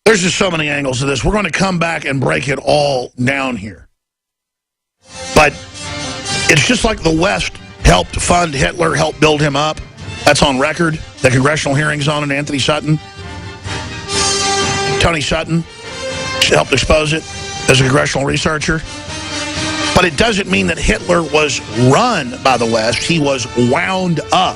There's just so many angles to this. We're going to come back and break it all down here. But it's just like the West helped fund Hitler, helped build him up. That's on record. The congressional hearings on it, Anthony Sutton. Tony Sutton helped expose it as a congressional researcher. But it doesn't mean that Hitler was run by the West. He was wound up.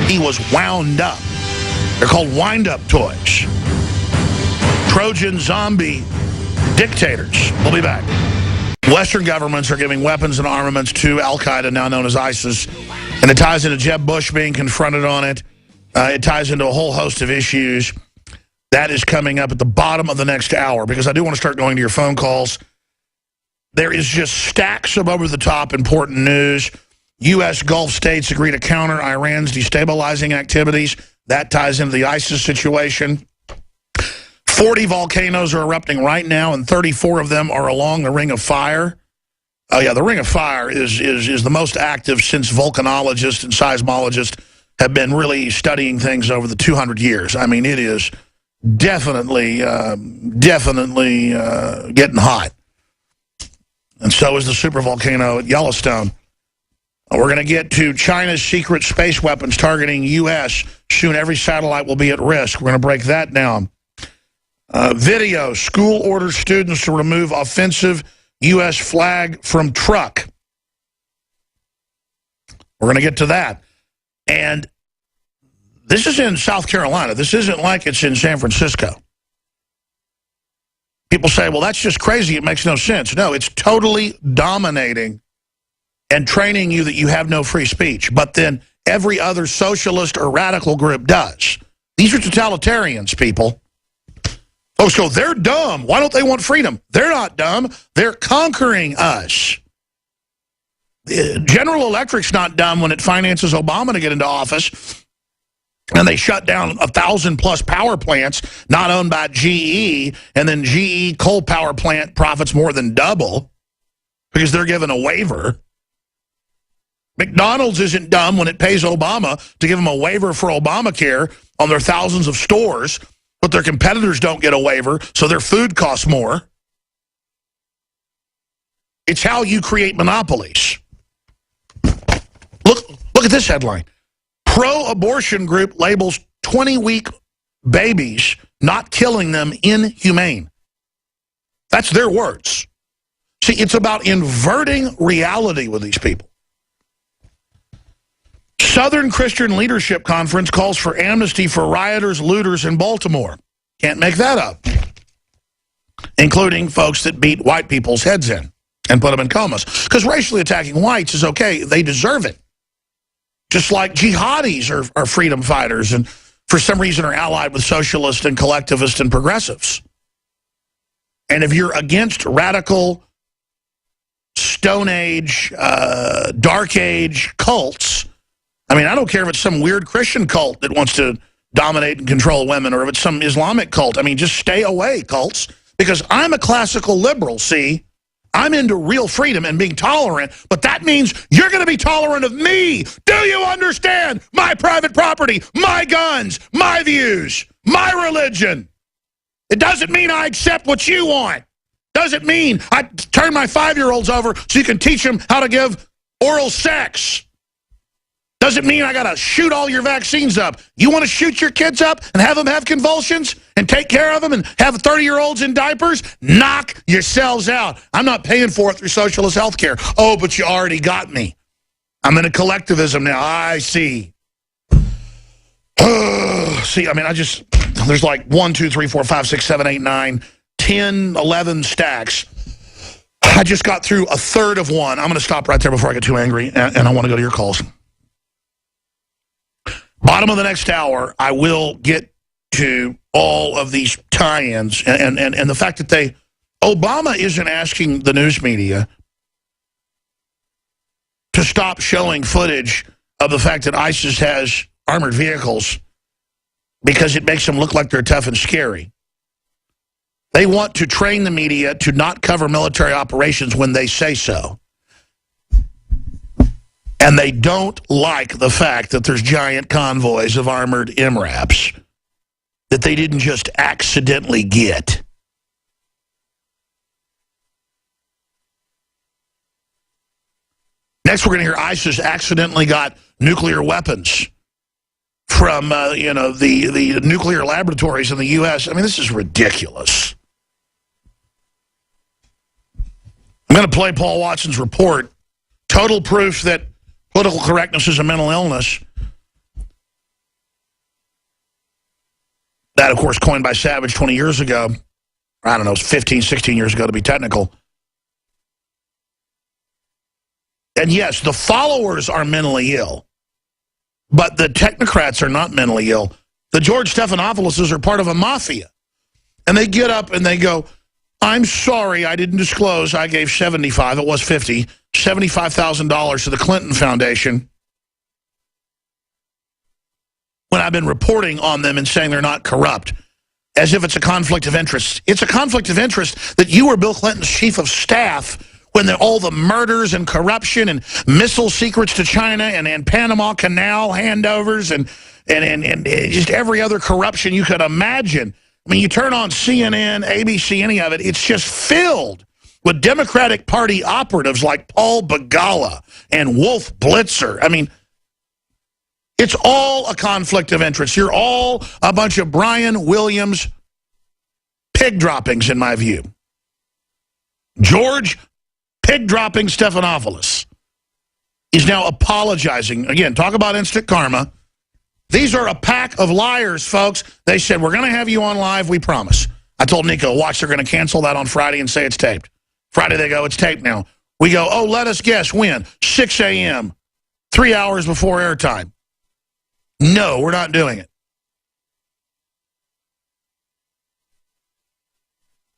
He was wound up. They're called wind-up toys. Trojan zombie dictators. We'll be back. Western governments are giving weapons and armaments to Al-Qaeda, now known as ISIS. And it ties into Jeb Bush being confronted on it. It ties into a whole host of issues. That is coming up at the bottom of the next hour, because I do want to start going to your phone calls. There is just stacks of over-the-top important news. U.S. Gulf states agree to counter Iran's destabilizing activities. That ties into the ISIS situation. 40 volcanoes are erupting right now, and 34 of them are along the Ring of Fire. Oh, yeah, the Ring of Fire is the most active since volcanologists and seismologists have been really studying things over the 200 years. I mean, it is definitely getting hot. And so is the supervolcano at Yellowstone. We're going to get to China's secret space weapons targeting U.S. Soon every satellite will be at risk. We're going to break that down. Video, school orders students to remove offensive U.S. flag from truck. We're going to get to that. And this is in South Carolina. This isn't like it's in San Francisco. People say, well, that's just crazy. It makes no sense. No, it's totally dominating and training you that you have no free speech. But then every other socialist or radical group does. These are totalitarians, people. Folks go, they're dumb. Why don't they want freedom? They're not dumb. They're conquering us. General Electric's not dumb when it finances Obama to get into office. And they shut down 1,000-plus power plants not owned by GE, and then GE coal power plant profits more than double because they're given a waiver. McDonald's isn't dumb when it pays Obama to give them a waiver for Obamacare on their thousands of stores, but their competitors don't get a waiver, so their food costs more. It's how you create monopolies. Look at this headline. Pro-abortion group labels 20-week babies not killing them inhumane. That's their words. See, it's about inverting reality with these people. Southern Christian Leadership Conference calls for amnesty for rioters, looters in Baltimore. Can't make that up. Including folks that beat white people's heads in and put them in comas. Because racially attacking whites is okay. They deserve it. Just like jihadis are freedom fighters and for some reason are allied with socialists and collectivists and progressives. And if you're against radical, Stone Age, Dark Age cults, I mean, I don't care if it's some weird Christian cult that wants to dominate and control women or if it's some Islamic cult. I mean, just stay away, cults, because I'm a classical liberal, see? I'm into real freedom and being tolerant, but that means you're going to be tolerant of me. Do you understand? My private property, my guns, my views, my religion. It doesn't mean I accept what you want. Doesn't mean I turn my 5-year-olds over so you can teach them how to give oral sex. Doesn't mean I got to shoot all your vaccines up. You want to shoot your kids up and have them have convulsions and take care of them and have 30-year-olds in diapers? Knock yourselves out. I'm not paying for it through socialist health care. Oh, but you already got me. I'm in a collectivism now. I see. See, I mean, there's like 1, 2, 3, 4, 5, 6, 7, 8, 9, 10, 11 stacks. I just got through a third of one. I'm going to stop right there before I get too angry, and I want to go to your calls. Bottom of the next hour, I will get to all of these tie-ins and the fact that Obama isn't asking the news media to stop showing footage of the fact that ISIS has armored vehicles because it makes them look like they're tough and scary. They want to train the media to not cover military operations when they say so. And they don't like the fact that there's giant convoys of armored MRAPs that they didn't just accidentally get. Next, we're going to hear ISIS accidentally got nuclear weapons from, the nuclear laboratories in the U.S. I mean, this is ridiculous. I'm going to play Paul Watson's report, Total Proof That Political Correctness is a Mental Illness. That, of course, coined by Savage 20 years ago. I don't know, 15, 16 years ago to be technical. And yes, the followers are mentally ill, but the technocrats are not mentally ill. The George Stephanopoulos are part of a mafia. And they get up and they go, I'm sorry, I didn't disclose. I gave $75,000 to the Clinton Foundation when I've been reporting on them and saying they're not corrupt, as if it's a conflict of interest. It's a conflict of interest that you were Bill Clinton's chief of staff when all the murders and corruption and missile secrets to China and Panama Canal handovers and just every other corruption you could imagine. I mean, you turn on CNN, ABC, any of it, it's just filled with Democratic Party operatives like Paul Begala and Wolf Blitzer. I mean, it's all a conflict of interest. You're all a bunch of Brian Williams pig droppings, in my view. George pig-dropping Stephanopoulos is now apologizing. Again, talk about instant karma. These are a pack of liars, folks. They said, we're going to have you on live, we promise. I told Nico, watch, they're going to cancel that on Friday and say it's taped. Friday they go, it's taped now. We go, oh, let us guess, when? 6 a.m., 3 hours before airtime. No, we're not doing it.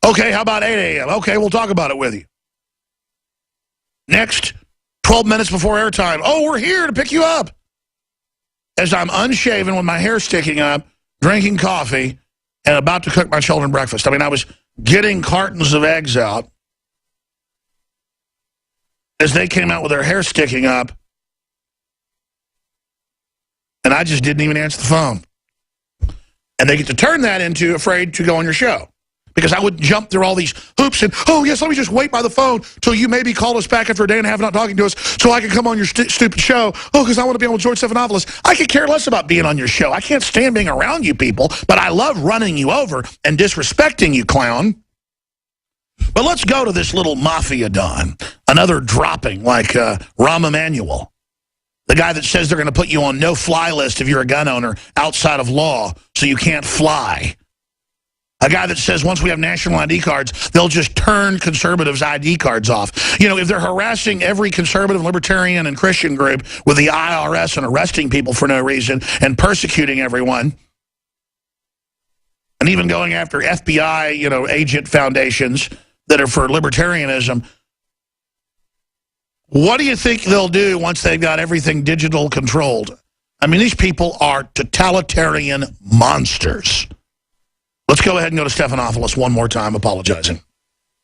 Okay, how about 8 a.m.? Okay, we'll talk about it with you. Next, 12 minutes before airtime. Oh, we're here to pick you up. As I'm unshaven with my hair sticking up, drinking coffee, and about to cook my children breakfast. I mean, I was getting cartons of eggs out as they came out with their hair sticking up, and I just didn't even answer the phone. And they get to turn that into afraid to go on your show. Because I would jump through all these hoops and, oh, yes, let me just wait by the phone till you maybe call us back after a day and a half not talking to us so I can come on your stupid show. Oh, because I want to be on with George Stephanopoulos. I could care less about being on your show. I can't stand being around you people, but I love running you over and disrespecting you, clown. But let's go to this little mafia don, another dropping like Rahm Emanuel, the guy that says they're going to put you on no-fly list if you're a gun owner outside of law so you can't fly. A guy that says once we have national ID cards, they'll just turn conservatives' ID cards off. You know, if they're harassing every conservative, libertarian, and Christian group with the IRS and arresting people for no reason and persecuting everyone, and even going after FBI, agent foundations that are for libertarianism, what do you think they'll do once they've got everything digital controlled? I mean, these people are totalitarian monsters. Let's go ahead and go to Stephanopoulos one more time, apologizing.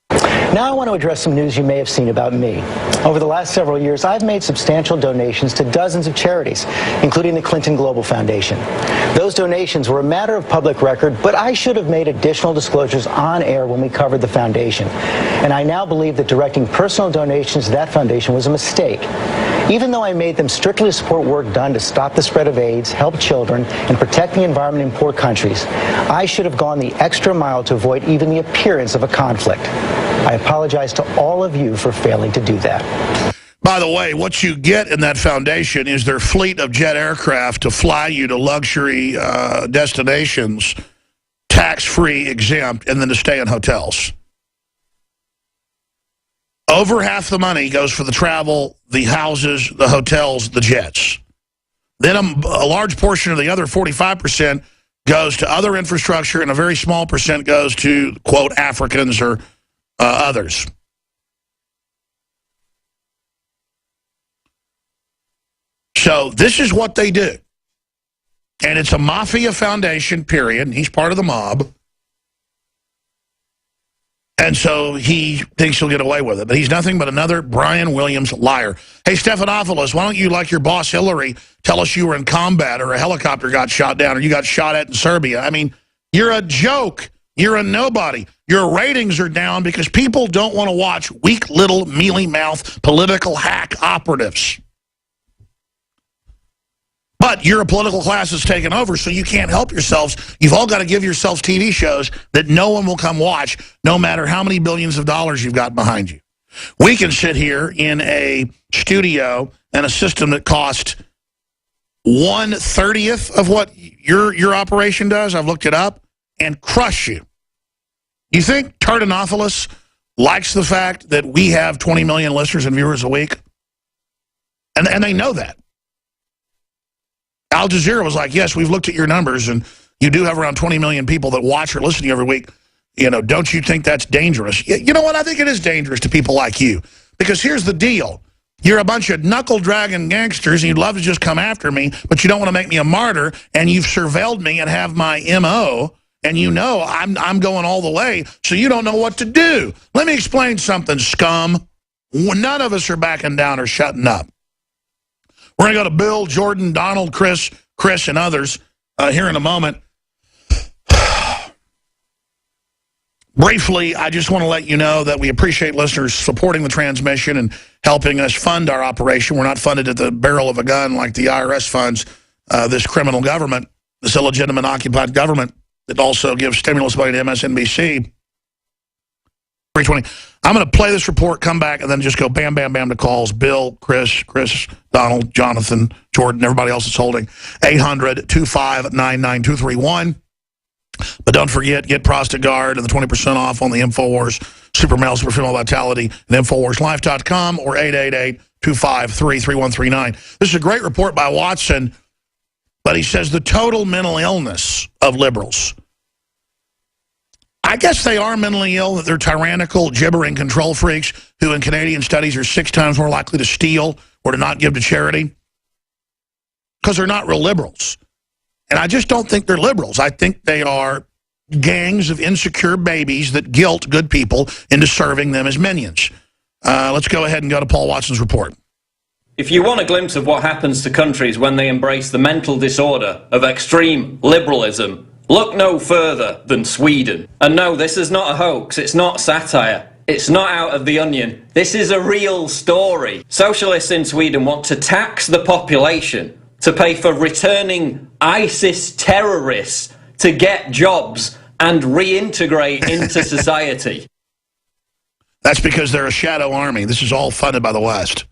Now I want to address some news you may have seen about me. Over the last several years, I've made substantial donations to dozens of charities, including the Clinton Global Foundation. Those donations were a matter of public record, but I should have made additional disclosures on air when we covered the foundation. And I now believe that directing personal donations to that foundation was a mistake. Even though I made them strictly to support work done to stop the spread of AIDS, help children, and protect the environment in poor countries, I should have gone the extra mile to avoid even the appearance of a conflict. I apologize to all of you for failing to do that. By the way, what you get in that foundation is their fleet of jet aircraft to fly you to luxury destinations, tax-free, exempt, and then to stay in hotels. Over half the money goes for the travel, the houses, the hotels, the jets. Then a large portion of the other 45% goes to other infrastructure, and a very small percent goes to, quote, Africans or others. So this is what they do. And it's a mafia foundation, period. And he's part of the mob. And so he thinks he'll get away with it. But he's nothing but another Brian Williams liar. Hey, Stephanopoulos, why don't you, like your boss Hillary, tell us you were in combat or a helicopter got shot down or you got shot at in Serbia? I mean, You're a joke. You're a nobody. Your ratings are down because people don't want to watch weak little mealy-mouthed political hack operatives. But you're a political class that's taken over, so you can't help yourselves. You've all got to give yourselves TV shows that no one will come watch, no matter how many billions of dollars you've got behind you. We can sit here in a studio and a system that cost 1/30th of what your operation does, I've looked it up, and crush you. You think Tardanophilus likes the fact that we have 20 million listeners and viewers a week? And they know that. Al Jazeera was like, yes, we've looked at your numbers, and you do have around 20 million people that watch or listen to you every week. You know, don't you think that's dangerous? You know what? I think it is dangerous to people like you. Because here's the deal. You're a bunch of knuckle-dragging gangsters, and you'd love to just come after me, but you don't want to make me a martyr, and you've surveilled me and have my M.O., and you know I'm going all the way, so you don't know what to do. Let me explain something, scum. None of us are backing down or shutting up. We're going to go to Bill, Jordan, Donald, Chris, and others here in a moment. Briefly, I just want to let you know that we appreciate listeners supporting the transmission and helping us fund our operation. We're not funded at the barrel of a gun like the IRS funds this criminal government, this illegitimate occupied government that also gives stimulus money to MSNBC. 320. I'm going to play this report, come back, and then just go bam, bam, bam to calls. Bill, Chris, Donald, Jonathan, Jordan, everybody else that's holding. 800-259-9231. But don't forget, get ProstaGuard and the 20% off on the InfoWars Super Male, Super Female Vitality at InfoWarsLife.com or 888-253-3139. This is a great report by Watson, but he says the total mental illness of liberals. I guess they are mentally ill, that they're tyrannical, gibbering control freaks who in Canadian studies are 6 times more likely to steal or to not give to charity because they're not real liberals. And I just don't think they're liberals. I think they are gangs of insecure babies that guilt good people into serving them as minions. Let's go ahead and go to Paul Watson's report. If you want a glimpse of what happens to countries when they embrace the mental disorder of extreme liberalism, look no further than Sweden. And no, this is not a hoax. It's not satire. It's not out of The Onion. This is a real story. Socialists in Sweden want to tax the population to pay for returning ISIS terrorists to get jobs and reintegrate into society. That's because they're a shadow army. This is all funded by the West.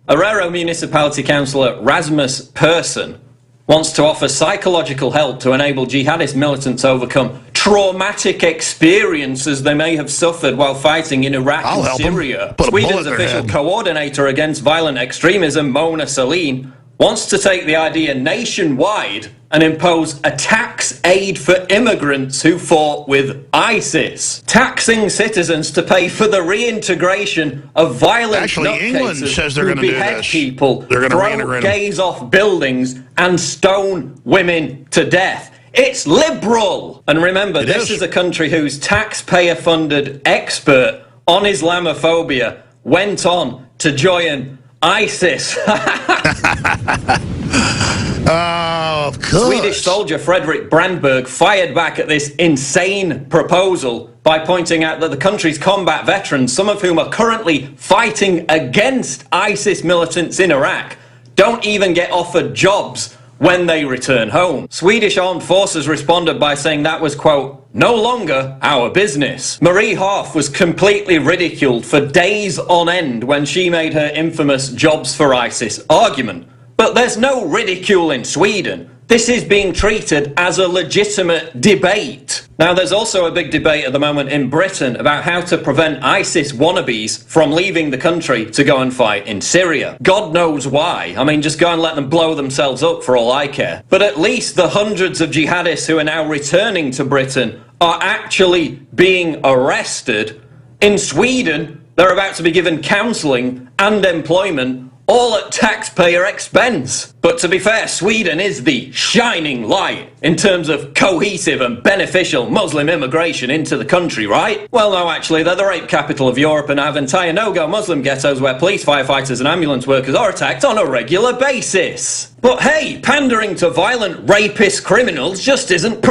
Arero municipality councillor Rasmus Persson wants to offer psychological help to enable jihadist militants overcome traumatic experiences they may have suffered while fighting in Iraq and Syria. Sweden's official coordinator against violent extremism, Mona Sahlin, wants to take the idea nationwide and impose a tax aid for immigrants who fought with ISIS. Taxing citizens to pay for the reintegration of violent nutcases who behead people, throw gays off buildings, and stone women to death. It's liberal! And remember, this is a country whose taxpayer-funded expert on Islamophobia went on to join ISIS. Oh, of course. Swedish soldier Fredrik Brandberg fired back at this insane proposal by pointing out that the country's combat veterans, some of whom are currently fighting against ISIS militants in Iraq, don't even get offered jobs when they return home. Swedish armed forces responded by saying that was, quote, no longer our business. Marie Harf was completely ridiculed for days on end when she made her infamous jobs for ISIS argument. But there's no ridicule in Sweden. This is being treated as a legitimate debate. Now, there's also a big debate at the moment in Britain about how to prevent ISIS wannabes from leaving the country to go and fight in Syria. God knows why. I mean, just go and let them blow themselves up for all I care. But at least the hundreds of jihadists who are now returning to Britain are actually being arrested. In Sweden, they're about to be given counselling and employment, all at taxpayer expense. But to be fair, Sweden is the shining light in terms of cohesive and beneficial Muslim immigration into the country, right? Well, no, actually, they're the rape capital of Europe and have entire no-go Muslim ghettos where police, firefighters and ambulance workers are attacked on a regular basis. But hey, pandering to violent rapist criminals just isn't